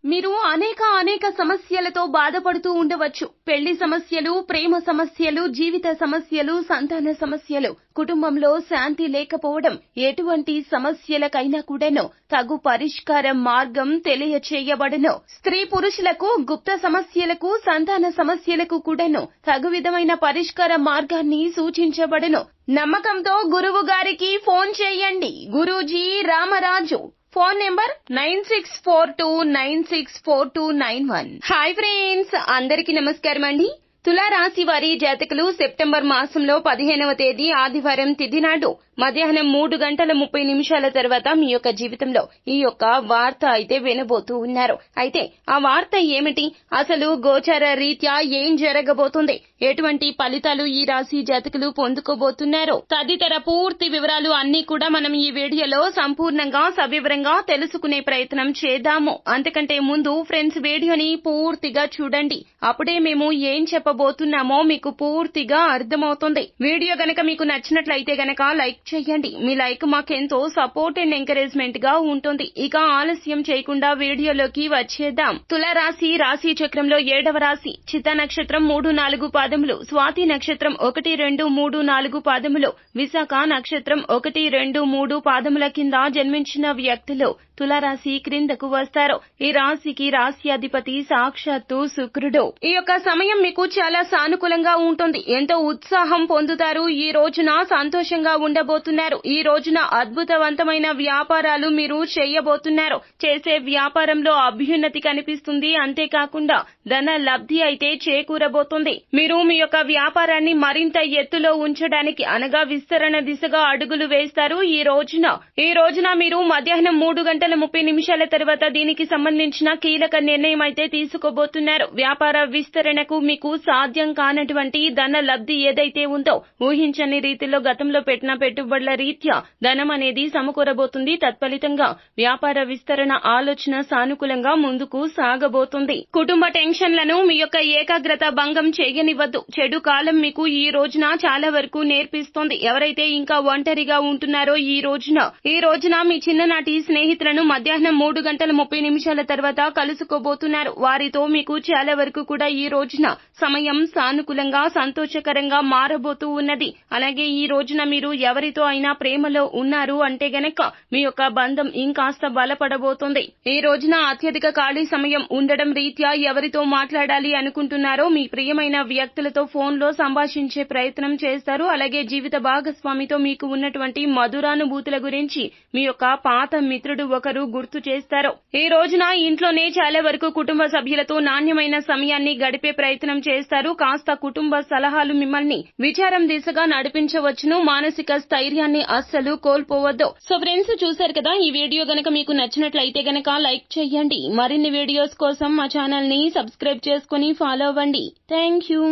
మీరు అనేక సమస్యలతో బాధపడుతూ ఉండవచ్చు. పెళ్లి సమస్యలు, ప్రేమ సమస్యలు, జీవిత సమస్యలు, సంతాన సమస్యలు, కుటుంబంలో శాంతి లేకపోవడం, ఎటువంటి సమస్యలకైనా కూడాను తగు పరిష్కార మార్గం తెలియచేయబడును. స్త్రీ పురుషులకు గుప్త సమస్యలకు, సంతాన సమస్యలకు కూడాను తగు విధమైన పరిష్కార మార్గాన్ని సూచించబడును. నమ్మకంతో గురువు గారికి ఫోన్ చేయండి. Guruji Ramaraju. Phone number 9642964291. Hi friends, అందరికీ నమస్కారం అండి. తులారాశి వారి జాతకులు సెప్టెంబర్ మాసంలో 15వ తేదీ ఆదివారం తిథి నాడు మధ్యాహ్నం 3:30 తర్వాత మీ యొక్క జీవితంలో ఈ యొక్క వార్త అయితే వినబోతూ ఉన్నారు. అయితే ఆ వార్త ఏమిటి, అసలు గోచార రీత్యా ఏం జరగబోతుంది, ఎటువంటి ఫలితాలు ఈ రాశి జాతకులు పొందుకోబోతున్నారు, తదితర పూర్తి వివరాలు అన్ని కూడా మనం ఈ వీడియోలో సంపూర్ణంగా సవివరంగా తెలుసుకునే ప్రయత్నం చేద్దాము. అంతకంటే ముందు ఫ్రెండ్స్, వీడియోని పూర్తిగా చూడండి. అప్పుడే మేము ఏం చెప్పబోతున్నామో మీకు పూర్తిగా అర్థమవుతుంది. వీడియో గనక మీకు నచ్చినట్లయితే గనక లైక్ చేయండి. మీ లైక్ మాకెంతో సపోర్ట్ అండ్ ఎంకరేజ్మెంట్ గా ఉంటుంది. ఇక ఆలస్యం చేయకుండా వీడియోలోకి వచ్చేద్దాం. తులారాశి రాశి చక్రంలో 7వ రాశి. చిత్తా నక్షత్రం 3-4 పాదములు, స్వాతి నక్షత్రం 1-2-3-4 పాదములు, విశాఖ నక్షత్రం 1-2-3 పాదముల కింద జన్మించిన వ్యక్తులు తులారాశి క్రిందకు వస్తారు. ఈ రాశికి రాశ్యాధిపతి సాక్షాత్తు శుక్రుడు. ఈ యొక్క సమయం మీకు చాలా సానుకూలంగా ఉంటుంది. ఎంతో ఉత్సాహం పొందుతారు. ఈ రోజున సంతోషంగా ఉండబోతున్నారు. ఈ రోజున అద్భుతవంతమైన వ్యాపారాలు మీరు చేయబోతున్నారు. చేసే వ్యాపారంలో అభ్యున్నతి కనిపిస్తుంది. అంతేకాకుండా ధన లబ్ధి అయితే చేకూరబోతుంది. మీరు మీ యొక్క వ్యాపారాన్ని మరింత ఎత్తులో ఉంచడానికి అనగా విస్తరణ దిశగా అడుగులు వేస్తారు. ఈ రోజున మీరు మధ్యాహ్నం 3:30 తర్వాత దీనికి సంబంధించిన కీలక నిర్ణయం అయితే తీసుకోబోతున్నారు. వ్యాపార విస్తరణకు మీకు సాధ్యం కానటువంటి ధన లబ్ధి ఏదైతే ఉందో, ఊహించని రీతిలో గతంలో పెట్టిన పెట్టుబడుల రీత్యా ధనం అనేది సమకూరబోతుంది. తత్ఫలితంగా వ్యాపార విస్తరణ ఆలోచన సానుకూలంగా ముందుకు సాగబోతుంది. కుటుంబ టెన్షన్లను మీ యొక్క ఏకాగ్రత భంగం చేయనివ్వద్దు. చెడు కాలం మీకు ఈ రోజున చాలా వరకు నేర్పిస్తుంది. ఎవరైతే ఇంకా ఒంటరిగా ఉంటున్నారో ఈ రోజున మీ చిన్ననాటి స్నేహితులను మధ్యాహ్నం 3:30 తర్వాత కలుసుకోబోతున్నారు. వారితో మీకు చాలా వరకు కూడా ఈ రోజున సమయం సానుకూలంగా సంతోషకరంగా మారబోతూ ఉన్నది. అలాగే ఈ రోజున మీరు ఎవరితో అయినా ప్రేమలో ఉన్నారు అంటే గనక మీ యొక్క బంధం ఇంకాస్త బలపడబోతుంది. ఈ రోజున అత్యధిక ఖాళీ సమయం ఉండడం రీత్యా ఎవరితో మాట్లాడాలి అనుకుంటున్నారో మీ ప్రియమైన వ్యక్తులతో ఫోన్ లో సంభాషించే ప్రయత్నం చేస్తారు. అలాగే జీవిత భాగస్వామితో మీకు ఉన్నటువంటి మధురానుభూతుల గురించి మీ యొక్క పాత మిత్రుడు ఒకరు గుర్తు చేస్తారు. ఈ రోజున ఇంట్లోనే చాలా వరకు కుటుంబ సభ్యులతో నాణ్యమైన సమయాన్ని గడిపే ప్రయత్నం చేస్తారు. కాస్త కుటుంబ సలహాలు మిమ్మల్ని విచారం దిశగా నడిపించవచ్చును. మానసిక స్థైర్యాన్ని అస్సలు కోల్పోవద్దు. సో ఫ్రెండ్స్, చూశారు కదా, ఈ వీడియో గనక మీకు నచ్చినట్లయితే గనక లైక్ చేయండి. మరిన్ని వీడియోస్ కోసం మా ఛానల్ ని సబ్స్క్రైబ్ చేసుకుని ఫాలో అవ్వండి. Thank you.